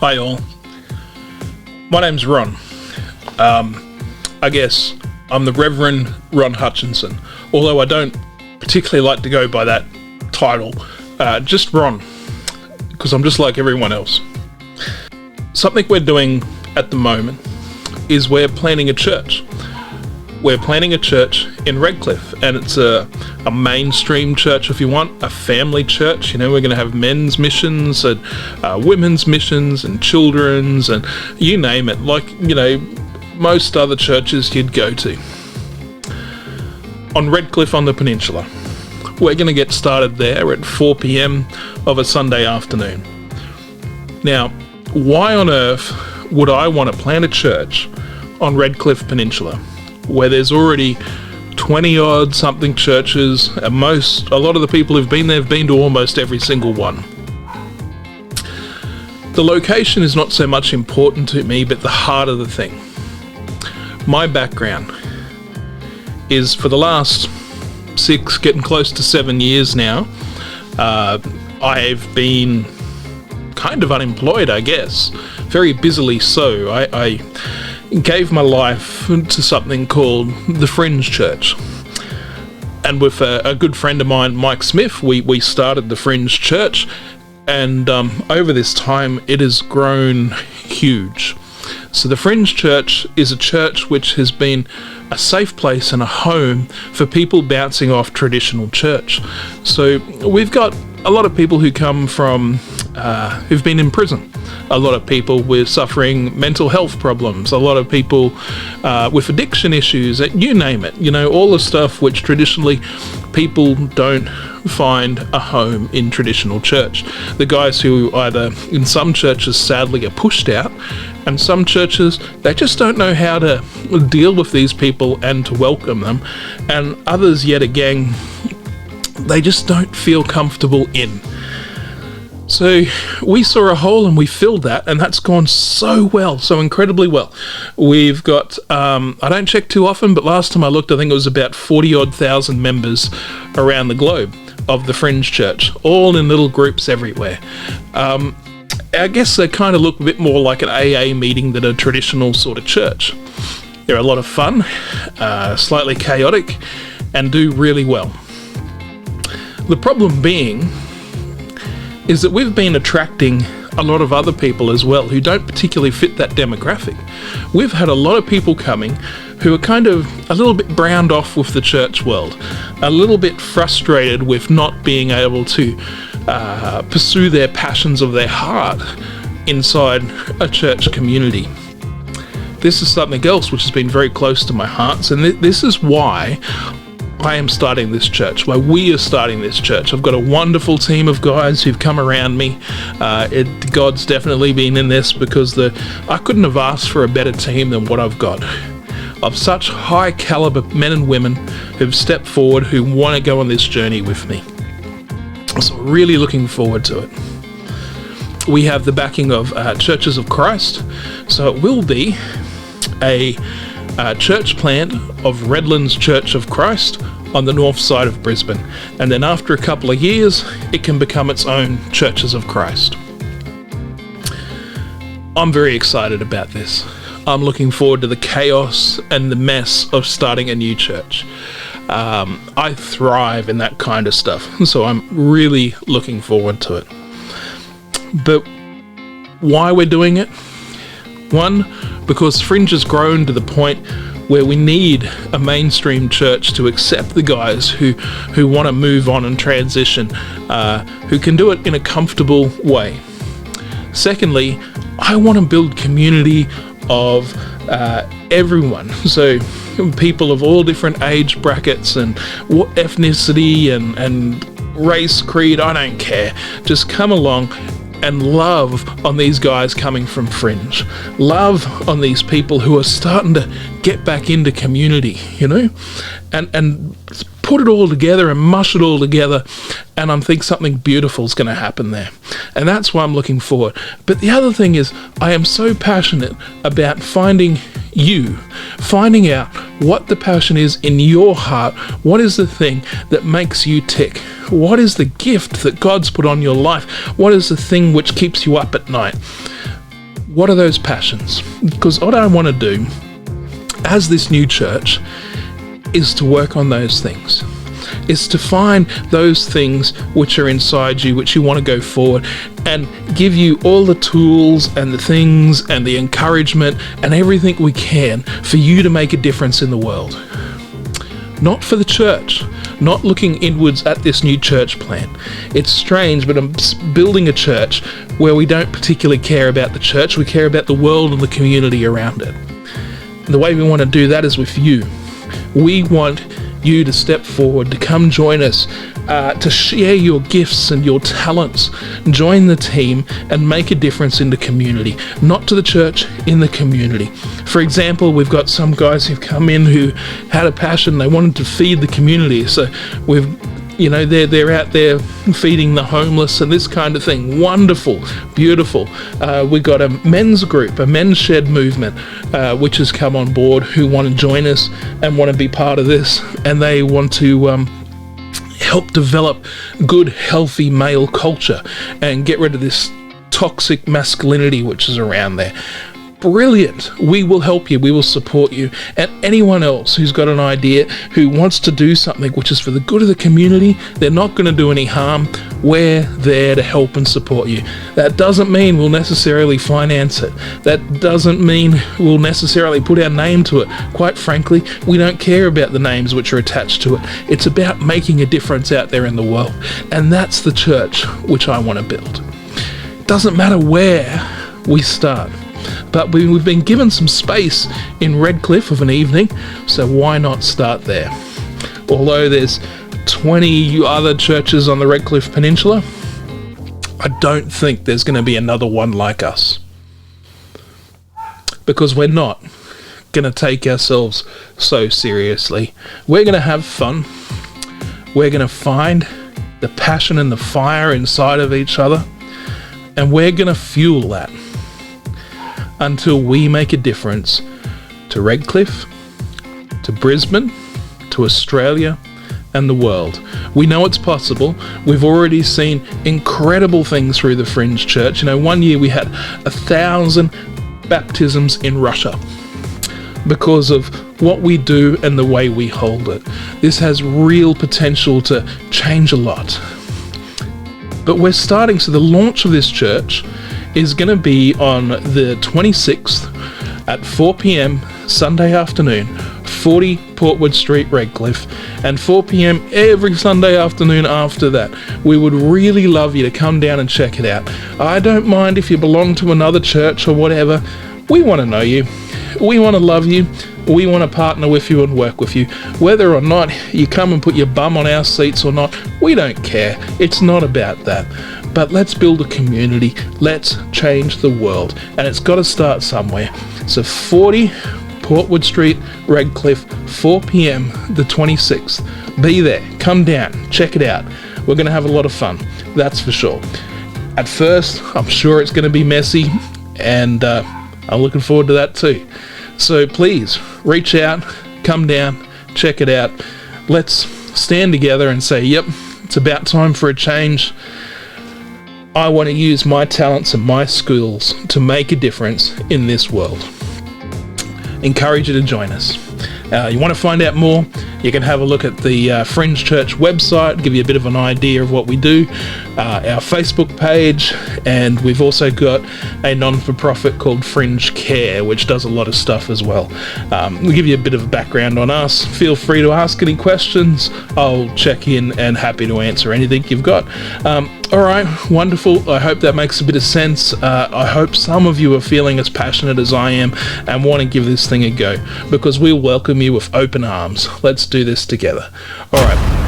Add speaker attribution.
Speaker 1: Hi all. My name's Ron. I guess I'm the Reverend Ron Hutchinson, although I don't particularly like to go by that title. Just Ron, because I'm just like everyone else. Something we're doing at the moment is we're planning a church. We're planning a church in Redcliffe, and it's a mainstream church, if you want, a family church. You know, we're going to have men's missions and women's missions and children's and you name it, like, you know, most other churches you'd go to. On Redcliffe on the peninsula. We're going to get started there at 4 p.m. of a Sunday afternoon. Now, why on earth would I want to plant a church on Redcliffe Peninsula, where there's already 20-odd something churches, and a lot of the people who've been there have been to almost every single one? The location is not so much important to me, but the heart of the thing. My background is, for the last 6, getting close to 7 years now, I've been kind of unemployed, I guess, very busily so. I gave my life to something called the Fringe Church, and with a good friend of mine, Mike Smith, we started the Fringe Church, and over this time it has grown huge. So the Fringe Church is a church which has been a safe place and a home for people bouncing off traditional church. So we've got a lot of people who come from who've been in prison, a lot of people with suffering mental health problems, a lot of people with addiction issues, you name it, you know, all the stuff which traditionally people don't find a home in traditional church. The guys who either in some churches sadly are pushed out, and some churches they just don't know how to deal with these people and to welcome them, and others yet again they just don't feel comfortable in. So we saw a hole and we filled that, and that's gone so well, so incredibly well. We've got, I don't check too often, but last time I looked, I think it was about 40-odd thousand members around the globe of the Fringe Church, all in little groups everywhere. I guess they kind of look a bit more like an AA meeting than a traditional sort of church. They're a lot of fun, slightly chaotic, and do really well. The problem being is that we've been attracting a lot of other people as well who don't particularly fit that demographic. We've had a lot of people coming who are kind of a little bit browned off with the church world, a little bit frustrated with not being able to pursue their passions of their heart inside a church community. This is something else which has been very close to my heart, and this is why I am starting this church, why we are starting this church. I've got a wonderful team of guys who've come around me. God's definitely been in this, because I couldn't have asked for a better team than what I've got. Of such high caliber men and women who've stepped forward, who want to go on this journey with me. So really looking forward to it. We have the backing of Churches of Christ, so it will be a church plant of Redlands Church of Christ on the north side of Brisbane, and then after a couple of years it can become its own Churches of Christ. I'm very excited about this. I'm looking forward to the chaos and the mess of starting a new church. I thrive in that kind of stuff, so I'm really looking forward to it. But why we're doing it? One, because Fringe has grown to the point where we need a mainstream church to accept the guys who want to move on and transition, who can do it in a comfortable way. Secondly, I want to build community of everyone, so people of all different age brackets and ethnicity and race, creed, I don't care. Just come along and love on these guys coming from Fringe. Love on these people who are starting to get back into community, you know? And put it all together and mush it all together, and I think something beautiful is going to happen there. And that's why I'm looking forward. But the other thing is, I am so passionate about finding out what the passion is in your heart. What is the thing that makes you tick? What is the gift that God's put on your life? What is the thing which keeps you up at night? What are those passions? Because what I want to do as this new church is to work on those things. Is to find those things which are inside you, which you want to go forward, and give you all the tools and the things and the encouragement and everything we can for you to make a difference in the world. Not for the church, not looking inwards at this new church plant. It's strange, but I'm building a church where we don't particularly care about the church, we care about the world and the community around it. And the way we want to do that is with you. We want you to step forward, to come join us, to share your gifts and your talents, join the team and make a difference in the community, not to the church, in the community. For example, we've got some guys who've come in who had a passion, they wanted to feed the community, so they're out there feeding the homeless and this kind of thing. Wonderful, beautiful. We've got a men's group, a men's shed movement, which has come on board, who want to join us and want to be part of this, and they want to help develop good, healthy male culture and get rid of this toxic masculinity which is around there. Brilliant. We will help you. We will support you. And anyone else who's got an idea, who wants to do something which is for the good of the community, they're not going to do any harm, we're there to help and support you. That doesn't mean we'll necessarily finance it. That doesn't mean we'll necessarily put our name to it. Quite frankly, we don't care about the names which are attached to it. It's about making a difference out there in the world. And that's the church which I want to build. It doesn't matter where we start. But we've been given some space in Redcliffe of an evening, so why not start there? Although there's 20 other churches on the Redcliffe Peninsula, I don't think there's going to be another one like us. Because we're not going to take ourselves so seriously. We're going to have fun. We're going to find the passion and the fire inside of each other, and we're going to fuel that until we make a difference to Redcliffe, to Brisbane, to Australia, and the world. We know it's possible. We've already seen incredible things through the Fringe Church. One year we had 1,000 baptisms in Russia because of what we do and the way we hold it. This has real potential to change a lot. But we're starting, so the launch of this church is going to be on the 26th at 4 p.m. Sunday afternoon, 40 Portwood Street, Redcliffe, and 4 p.m. every Sunday afternoon after that. We would really love you to come down and check it out. I don't mind if you belong to another church or whatever. We want to know you. We want to love you. We want to partner with you and work with you. Whether or not you come and put your bum on our seats or not, we don't care. It's not about that. But let's build a community. Let's change the world. And it's got to start somewhere. So 40 Portwood Street, Redcliffe, 4 p.m. the 26th. Be there. Come down. Check it out. We're going to have a lot of fun. That's for sure. At first, I'm sure it's going to be messy. And I'm looking forward to that too. So please, reach out. Come down. Check it out. Let's stand together and say, yep, it's about time for a change. I want to use my talents and my skills to make a difference in this world. Encourage you to join us. You want to find out more, you can have a look at the Fringe Church website, give you a bit of an idea of what we do, our Facebook page, and we've also got a non-for-profit called Fringe Care, which does a lot of stuff as well. We'll give you a bit of a background on us. Feel free to ask any questions. I'll check in and happy to answer anything you've got. All right, wonderful. I hope that makes a bit of sense. I hope some of you are feeling as passionate as I am and want to give this thing a go, because we'll welcome you with open arms. Let's do this together. All right.